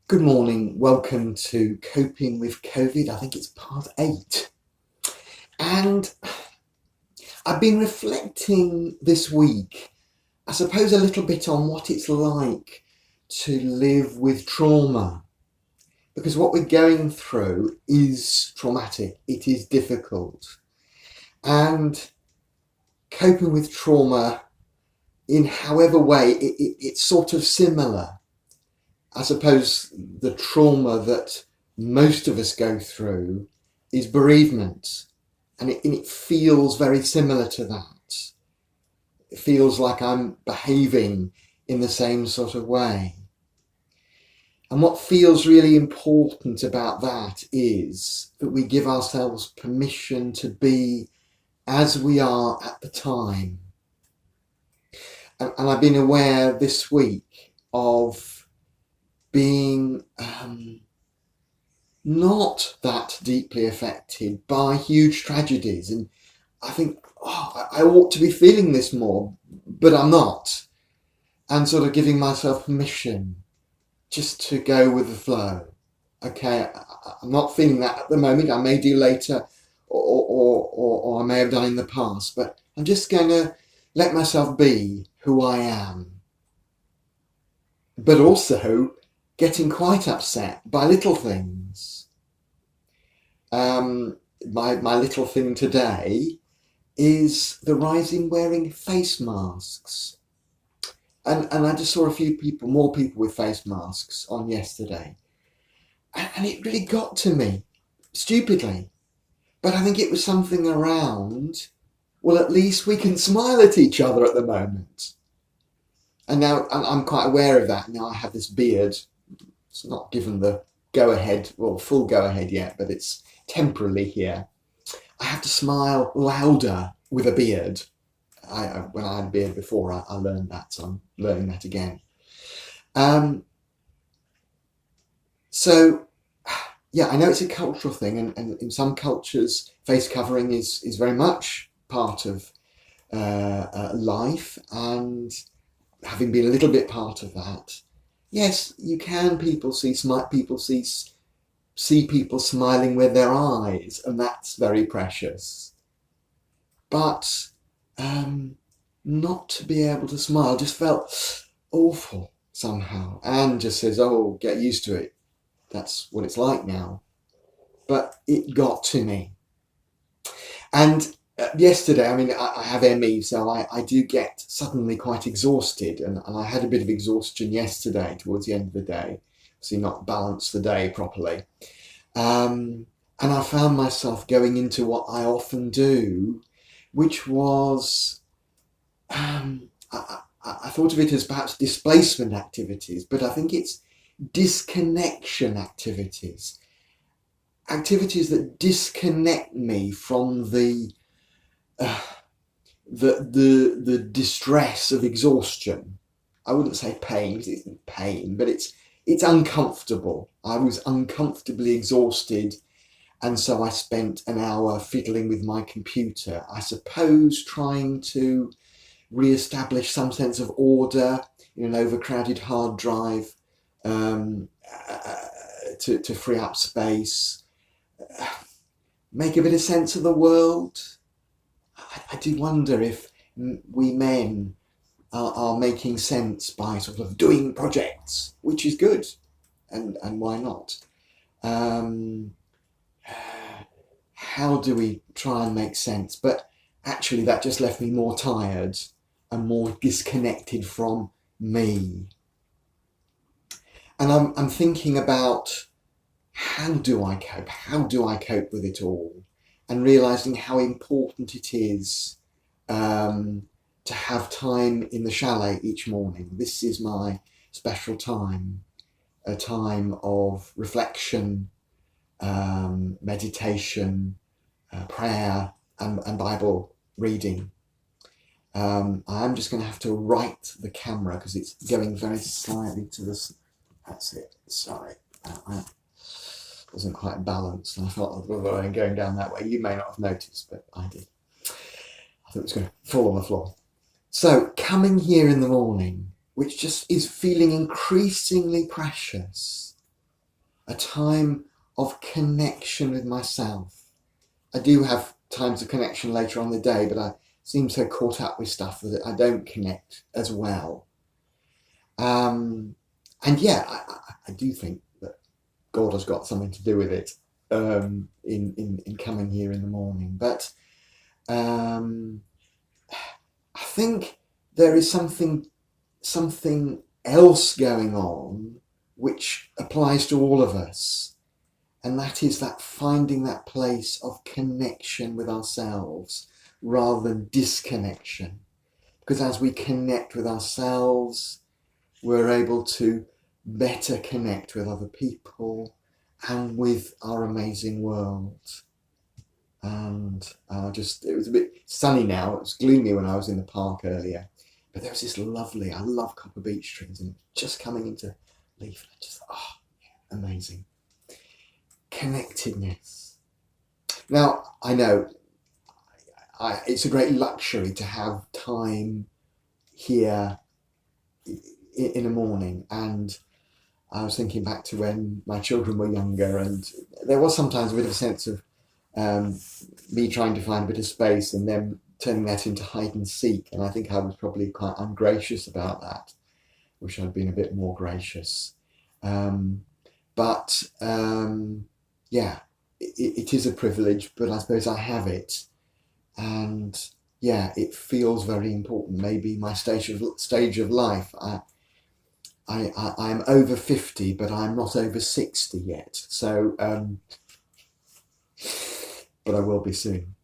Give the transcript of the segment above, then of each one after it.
Good morning. Welcome to Coping with COVID. I think it's part 8. And I've been reflecting this week, I suppose, a little bit on what it's like to live with trauma. Because what we're going through is traumatic, it is difficult. And coping with trauma in however way, it's sort of similar. I suppose the trauma that most of us go through is bereavement, and it feels very similar to that. It feels like I'm behaving in the same sort of way. And what feels really important about that is that we give ourselves permission to be as we are at the time. And I've been aware this week of being not that deeply affected by huge tragedies. And I think, I ought to be feeling this more, but I'm not. And sort of giving myself permission just to go with the flow. Okay, I'm not feeling that at the moment. I may do later, or I may have done in the past, but I'm just going to let myself be who I am. But also getting quite upset by little things. My little thing today is the rise in wearing face masks. And I just saw more people with face masks on yesterday. And it really got to me, stupidly. But I think it was something around, well, at least we can smile at each other at the moment. And now I'm quite aware of that. Now I have this beard. It's not given the go-ahead, well, full go-ahead yet, but it's temporarily here. I have to smile louder with a beard. When I had a beard before, I learned that, so I'm learning that again. So, yeah, I know it's a cultural thing, and in some cultures, face covering is very much part of life, and having been a little bit part of that, yes, you can see people smiling with their eyes, and that's very precious. But not to be able to smile just felt awful somehow. Anne just says, "Oh, get used to it. That's what it's like now." But it got to me. And yesterday, I mean, I have ME, so I do get suddenly quite exhausted, and I had a bit of exhaustion yesterday towards the end of the day, so not balanced the day properly. And I found myself going into what I often do, which was, I thought of it as perhaps displacement activities, but I think it's disconnection activities. Activities that disconnect me from the distress of exhaustion. I wouldn't say pain, because it isn't pain, but it's uncomfortable. I was uncomfortably exhausted, and so I spent an hour fiddling with my computer, I suppose trying to re-establish some sense of order in an overcrowded hard drive, to free up space, make a bit of sense of the world. I do wonder if we men are making sense by sort of doing projects, which is good, and why not? How do we try and make sense? But actually that just left me more tired and more disconnected from me. And I'm thinking about, how do I cope? How do I cope with it all? And realising how important it is to have time in the chalet each morning. This is my special time, a time of reflection, meditation, prayer, and Bible reading. I'm just going to have to right the camera because it's going very slightly to this. That's it. Sorry. I wasn't quite balanced, and I thought going down that way. You may not have noticed, but I did. I thought it was going to fall on the floor. So coming here in the morning, which just is feeling increasingly precious, a time of connection with myself. I do have times of connection later on in the day, but I seem so caught up with stuff that I don't connect as well. And yeah, I do think that God has got something to do with it, in coming here in the morning. But I think there is something else going on which applies to all of us, and that is that finding that place of connection with ourselves rather than disconnection. Because as we connect with ourselves, we're able to better connect with other people and with our amazing world. And it was a bit sunny now. It was gloomy when I was in the park earlier, but there was this lovely, I love copper beech trees, and just coming into leaf, just, amazing. Connectedness. Now, I know it's a great luxury to have time here in the morning, and I was thinking back to when my children were younger, and there was sometimes a bit of a sense of me trying to find a bit of space and then turning that into hide and seek, and I think I was probably quite ungracious about that. Wish I'd been a bit more gracious. But yeah, it is a privilege, but I suppose I have it, and yeah, it feels very important. Maybe my stage of life. I'm over 50, but I'm not over 60 yet. So, but I will be soon.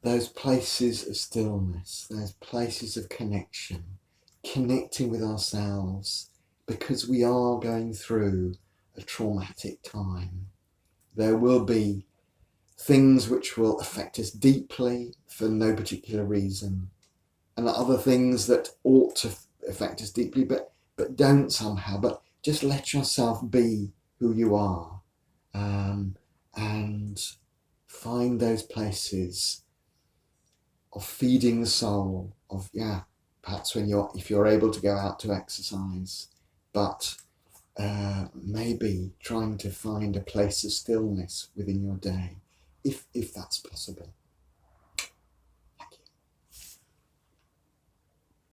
Those places of stillness, those places of connection, connecting with ourselves, because we are going through a traumatic time. There will be things which will affect us deeply for no particular reason, and other things that ought to affect us deeply, but don't somehow. But just let yourself be who you are, and find those places of feeding the soul, of perhaps if you're able to go out to exercise, but maybe trying to find a place of stillness within your day, if that's possible.